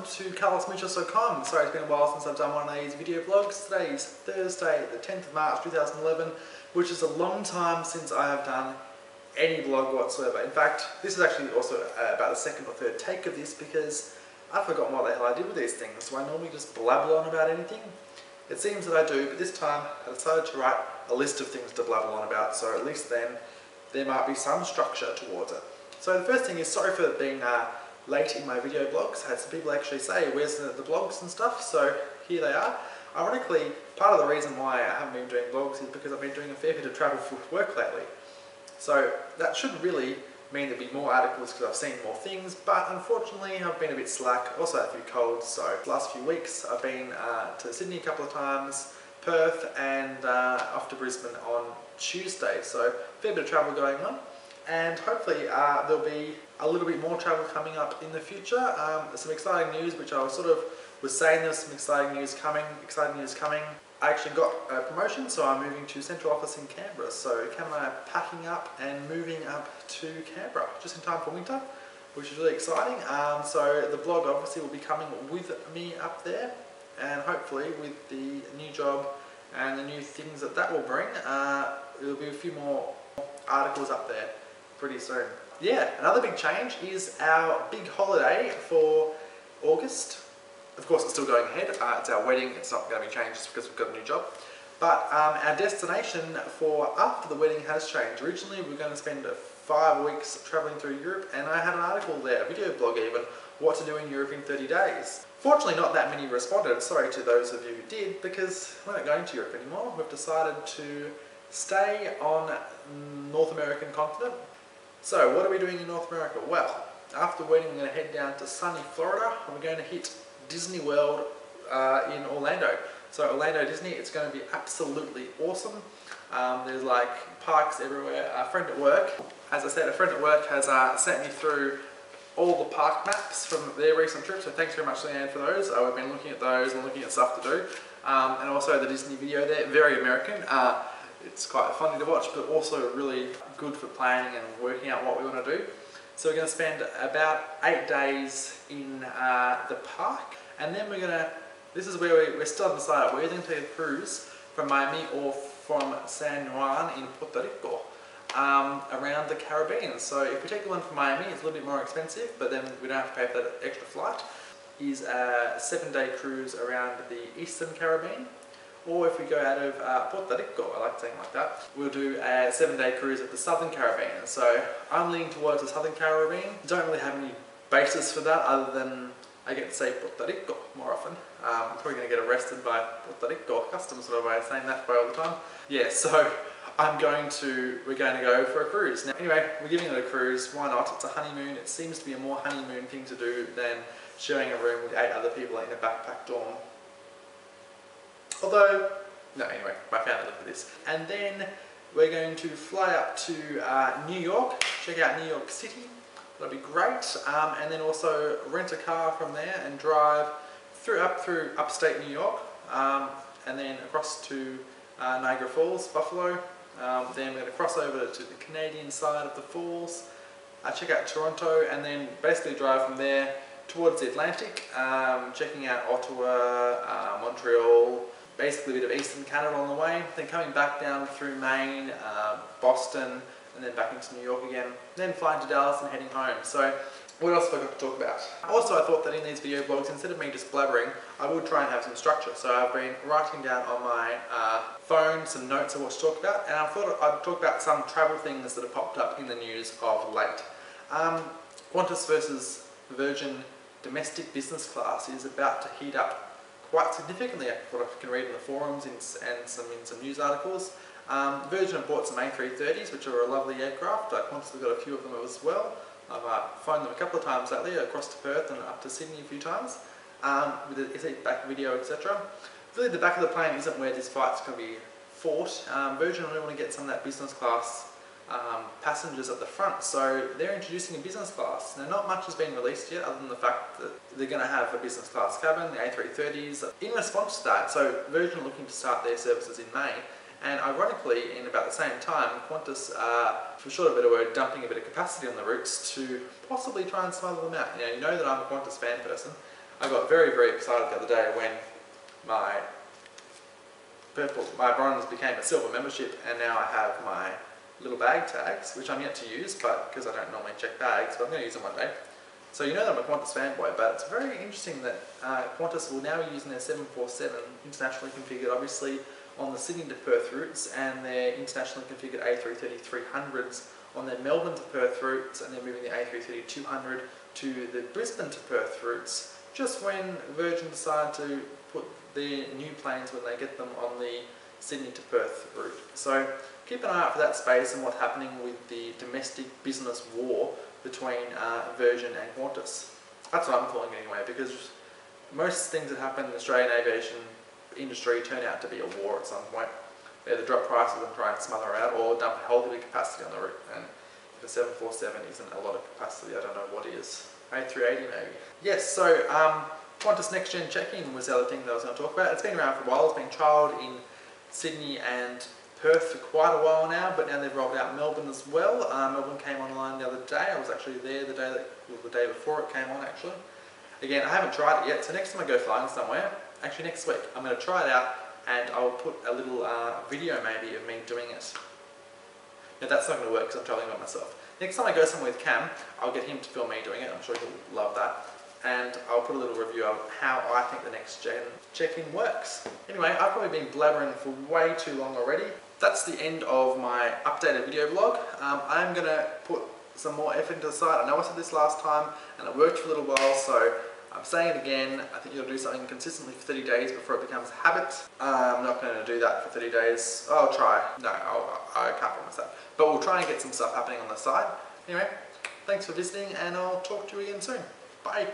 to CarlousMoochous.com. Sorry, it's been a while since I've done one of these video vlogs. Today is Thursday, the 10th of March 2011, which is a long time since I have done any vlog whatsoever. In fact, this is actually also about the second or third take of this because I've forgotten what the hell I did with these things. Do I normally just blabble on about anything? It seems that I do, but this time I decided to write a list of things to blabble on about, so at least then there might be some structure towards it. So the first thing is, sorry for being late in my video vlogs. I had some people actually say, where's the vlogs and stuff, so here they are. Ironically, part of the reason why I haven't been doing vlogs is because I've been doing a fair bit of travel for work lately. So that should really mean there'll be more articles because I've seen more things, but unfortunately I've been a bit slack. Also had a few colds, so the last few weeks I've been to Sydney a couple of times, Perth, and off to Brisbane on Tuesday. So a fair bit of travel going on, and hopefully there'll be a little bit more travel coming up in the future. There's some exciting news, which I was saying there's some exciting news coming. I actually got a promotion, so I'm moving to central office in Canberra. So Cam and I are packing up and moving up to Canberra just in time for winter, which is really exciting. So the vlog obviously will be coming with me up there, and hopefully with the new job and the new things that will bring, there'll be a few more articles up there pretty soon. Yeah, another big change is our big holiday for August. Of course, it's still going ahead. It's our wedding. It's not going to be changed just because we've got a new job. But our destination for after the wedding has changed. Originally, we were going to spend 5 weeks traveling through Europe, and I had an article there, a video blog even, what to do in Europe in 30 days. Fortunately, not that many responded. Sorry to those of you who did, because we're not going to Europe anymore. We've decided to stay on North American continent. So, what are we doing in North America? Well, after the wedding, we're going to head down to sunny Florida, and we're going to hit Disney World in Orlando. So Orlando Disney, it's going to be absolutely awesome. There's like parks everywhere. A friend at work, as I said, a friend at work has sent me through all the park maps from their recent trip, so thanks very much, Leanne, for those. We've been looking at those and looking at stuff to do. And also the Disney video there, very American. It's quite funny to watch, but also really good for planning and working out what we want to do. So we're going to spend about 8 days in the park, and then this is where we're still undecided. We're either going to take a cruise from Miami or from San Juan in Puerto Rico around the Caribbean. So if we take the one from Miami, it's a little bit more expensive, but then we don't have to pay for that extra flight. Is a 7-day cruise around the Eastern Caribbean. Or if we go out of Puerto Rico, I like saying it like that, we'll do a 7-day cruise of the Southern Caribbean. So I'm leaning towards the Southern Caribbean. Don't really have any basis for that other than I get to say Puerto Rico more often. I'm probably going to get arrested by Puerto Rico customs sort of way of saying that all the time. Yeah, so we're going to go for a cruise. Now, anyway, we're giving it a cruise. Why not? It's a honeymoon. It seems to be a more honeymoon thing to do than sharing a room with 8 other people in a backpack dorm. Although, no, anyway, my family lived with this. And then we're going to fly up to New York, check out New York City. That'll be great. And then also rent a car from there and drive through upstate New York, and then across to Niagara Falls, Buffalo. Then we're going to cross over to the Canadian side of the falls, check out Toronto, and then basically drive from there towards the Atlantic, checking out Ottawa, Montreal, basically a bit of Eastern Canada on the way, then coming back down through Maine, Boston, and then back into New York again, then flying to Dallas and heading home. So what else have I got to talk about? Also, I thought that in these video blogs, instead of me just blabbering, I would try and have some structure. So I've been writing down on my phone some notes of what to talk about, and I thought I'd talk about some travel things that have popped up in the news of late. Qantas versus Virgin domestic business class is about to heat up quite significantly, what I can read in the forums and in some news articles. Virgin have bought some A330s, which are a lovely aircraft. Qantas have got a few of them as well. I've flown them a couple of times lately, across to Perth and up to Sydney a few times, with the seat back video, etc. Really, the back of the plane isn't where this fight's going to be fought. Virgin really want to get some of that business class passengers at the front, so they're introducing a business class. Now, not much has been released yet other than the fact that they're going to have a business class cabin, the A330s. In response to that, so Virgin are looking to start their services in May, and ironically, in about the same time, Qantas, for short of a better word, dumping a bit of capacity on the routes to possibly try and smuggle them out. You know that I'm a Qantas fan person, I got very, very excited the other day when my bronze became a silver membership, and now I have my little bag tags, which I'm yet to use, but because I don't normally check bags, but I'm going to use them one day. So you know that I'm a Qantas fanboy, but it's very interesting that Qantas will now be using their 747 internationally configured, obviously, on the Sydney to Perth routes, and their internationally configured A330-300s on their Melbourne to Perth routes, and they're moving the A330-200 to the Brisbane to Perth routes, just when Virgin decide to put their new planes when they get them on the Sydney to Perth route. So keep an eye out for that space and what's happening with the domestic business war between Virgin and Qantas. That's what I'm calling it anyway, because most things that happen in the Australian aviation industry turn out to be a war at some point. They either drop prices and try and smother out, or dump a whole heavy capacity on the route. And if a 747 isn't a lot of capacity, I don't know what is. A380 maybe. Yes, so Qantas Next Gen check-in was the other thing that I was going to talk about. It's been around for a while. It's been trialled in Sydney and Perth for quite a while now, but now they've rolled out Melbourne as well. Melbourne came online the other day. I was actually there the day before it came on actually. Again, I haven't tried it yet, so next time I go flying somewhere, actually next week, I'm going to try it out, and I'll put a little video maybe of me doing it. Now that's not going to work because I'm travelling by myself. Next time I go somewhere with Cam, I'll get him to film me doing it. I'm sure he'll love that. And I'll put a little review of how I think the Next Gen check-in works. Anyway, I've probably been blabbering for way too long already. That's the end of my updated video vlog. I'm going to put some more effort into the site. I know I said this last time and it worked for a little while, so I'm saying it again. I think you'll do something consistently for 30 days before it becomes a habit. I'm not going to do that for 30 days. I'll try. No, I can't promise that. But we'll try and get some stuff happening on the side. Anyway, thanks for visiting, and I'll talk to you again soon. Bye.